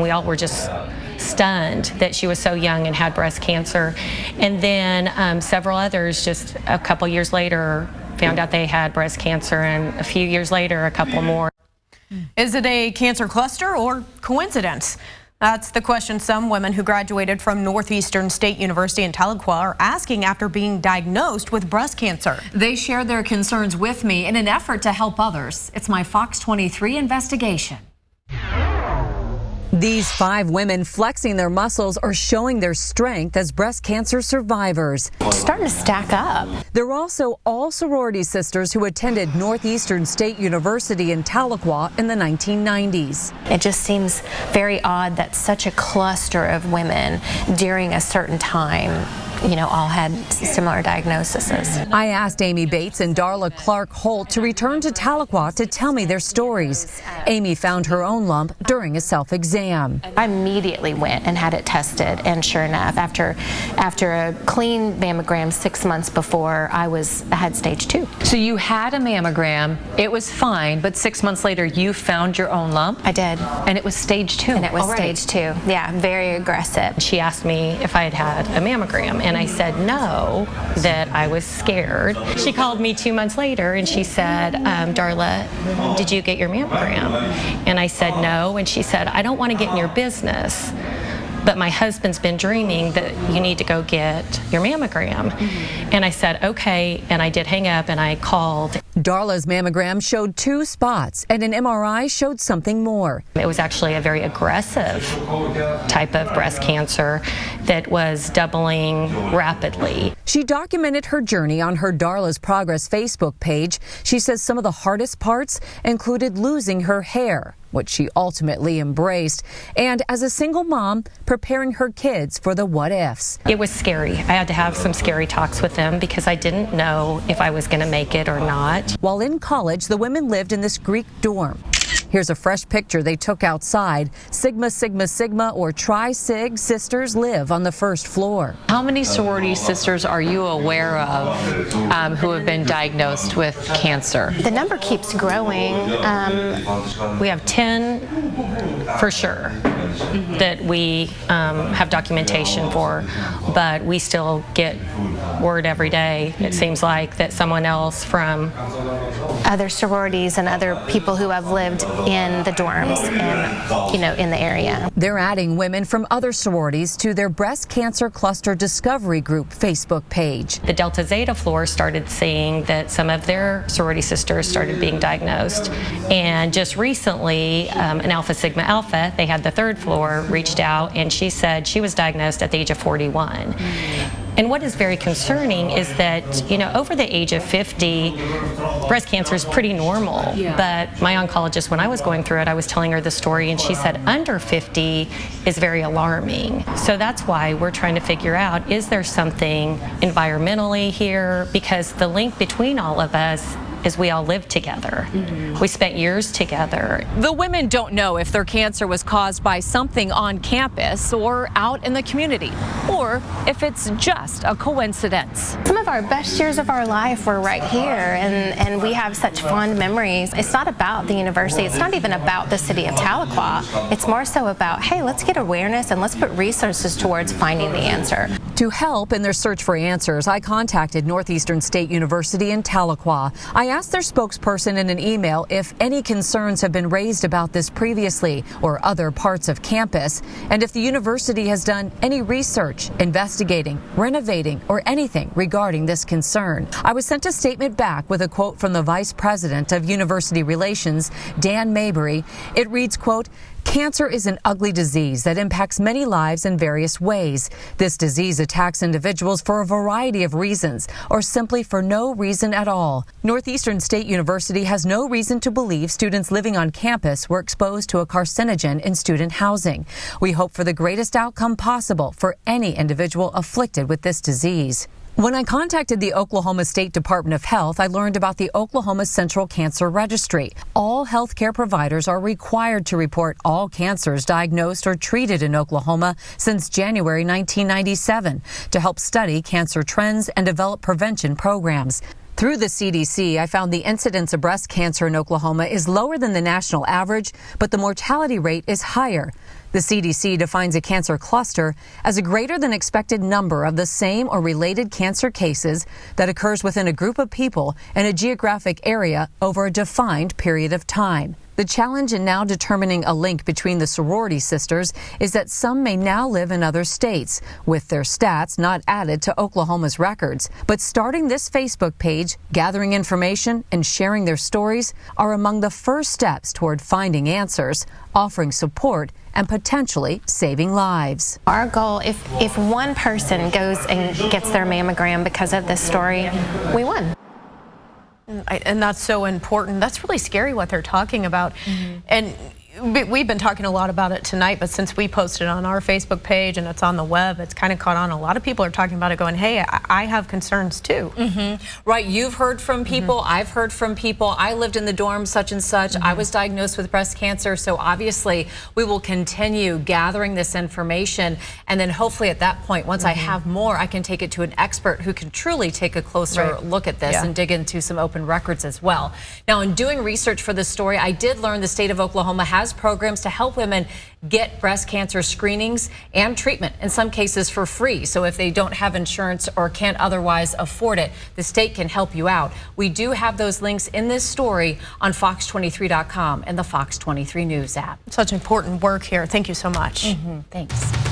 We all were just stunned that she was so young and had breast cancer. And then several others just a couple years later found out they had breast cancer, and a few years later a couple more. Is it a cancer cluster or coincidence? That's the question some women who graduated from Northeastern State University in Tahlequah are asking after being diagnosed with breast cancer. They shared their concerns with me in an effort to help others. It's my Fox 23 investigation. These 5 women flexing their muscles or showing their strength as breast cancer survivors. It's starting to stack up. They're also all sorority sisters who attended Northeastern State University in Tahlequah in the 1990s. It just seems very odd that such a cluster of women during a certain time, all had similar diagnoses. I asked Amy Bates and Darla Clark Holt to return to Tahlequah to tell me their stories. Amy found her own lump during a self-exam. I immediately went and had it tested, and sure enough, after a clean mammogram 6 months before, I had stage 2. So you had a mammogram, it was fine, but 6 months later you found your own lump? I did. And it was stage 2 And it was already. stage 2. Yeah, very aggressive. She asked me if I had had a mammogram, and I said no, that I was scared. She called me 2 months later and she said, Darla, did you get your mammogram? And I said no, and she said, I don't want to get in your business, but my husband's been dreaming that you need to go get your mammogram. And I said, okay, and I did hang up and I called. Darla's mammogram showed 2 spots and an MRI showed something more. It was actually a very aggressive type of breast cancer that was doubling rapidly. She documented her journey on her Darla's Progress Facebook page. She says some of the hardest parts included losing her hair, which she ultimately embraced, and as a single mom, preparing her kids for the what ifs. It was scary. I had to have some scary talks with them because I didn't know if I was going to make it or not. While in college, the women lived in this Greek dorm. Here's a fresh picture they took outside. Sigma, Sigma, Sigma, or Tri-Sig sisters live on the first floor. How many sorority sisters are you aware of who have been diagnosed with cancer? The number keeps growing. We have 10 for sure that we have documentation for, but we still get word every day, it seems like, that someone else from other sororities and other people who have lived in the dorms and, in the area. They're adding women from other sororities to their Breast Cancer Cluster Discovery Group Facebook page. The Delta Zeta floor started seeing that some of their sorority sisters started being diagnosed. And just recently, an Alpha Sigma Alpha, they had the 3rd floor, reached out, and she said she was diagnosed at the age of 41. And what is very concerning is that, over the age of 50, breast cancer is pretty normal. Yeah. But my oncologist, when I was going through it, I was telling her the story, and she said under 50 is very alarming. So that's why we're trying to figure out, is there something environmentally here? Because the link between all of us is we all lived together. We spent years together. The women don't know if their cancer was caused by something on campus or out in the community, or if it's just a coincidence. Some of our best years of our life were right here, and we have such fond memories. It's not about the university. It's not even about the city of Tahlequah. It's more so about, hey, let's get awareness and let's put resources towards finding the answer. To help in their search for answers, I contacted Northeastern State University in Tahlequah. I asked their spokesperson in an email if any concerns have been raised about this previously or other parts of campus, and if the university has done any research, investigating, renovating, or anything regarding this concern. I was sent a statement back with a quote from the Vice President of University Relations, Dan Mabry. It reads, quote, "Cancer is an ugly disease that impacts many lives in various ways. This disease attacks individuals for a variety of reasons or simply for no reason at all. Northeastern State University has no reason to believe students living on campus were exposed to a carcinogen in student housing. We hope for the greatest outcome possible for any individual afflicted with this disease." When I contacted the Oklahoma State Department of Health, I learned about the Oklahoma Central Cancer Registry. All healthcare providers are required to report all cancers diagnosed or treated in Oklahoma since January 1997 to help study cancer trends and develop prevention programs. Through the CDC, I found the incidence of breast cancer in Oklahoma is lower than the national average, but the mortality rate is higher. The CDC defines a cancer cluster as a greater than expected number of the same or related cancer cases that occurs within a group of people in a geographic area over a defined period of time. The challenge in now determining a link between the sorority sisters is that some may now live in other states, with their stats not added to Oklahoma's records. But starting this Facebook page, gathering information, and sharing their stories are among the first steps toward finding answers, offering support, and potentially saving lives. Our goal, if one person goes and gets their mammogram because of this story, we won. And that's so important. That's really scary what they're talking about. And we've been talking a lot about it tonight, but since we posted on our Facebook page and it's on the web, it's kind of caught on. A lot of people are talking about it going, hey, I have concerns too. Right, you've heard from people, I've heard from people. I lived in the dorm such and such. I was diagnosed with breast cancer, so obviously we will continue gathering this information, and then hopefully at that point, once I have more, I can take it to an expert who can truly take a closer look at this and dig into some open records as well. Now, in doing research for this story, I did learn the state of Oklahoma has programs to help women get breast cancer screenings and treatment, in some cases for free. So if they don't have insurance or can't otherwise afford it, the state can help you out. We do have those links in this story on fox23.com and the Fox 23 News app. Such important work here. Thank you so much. Thanks.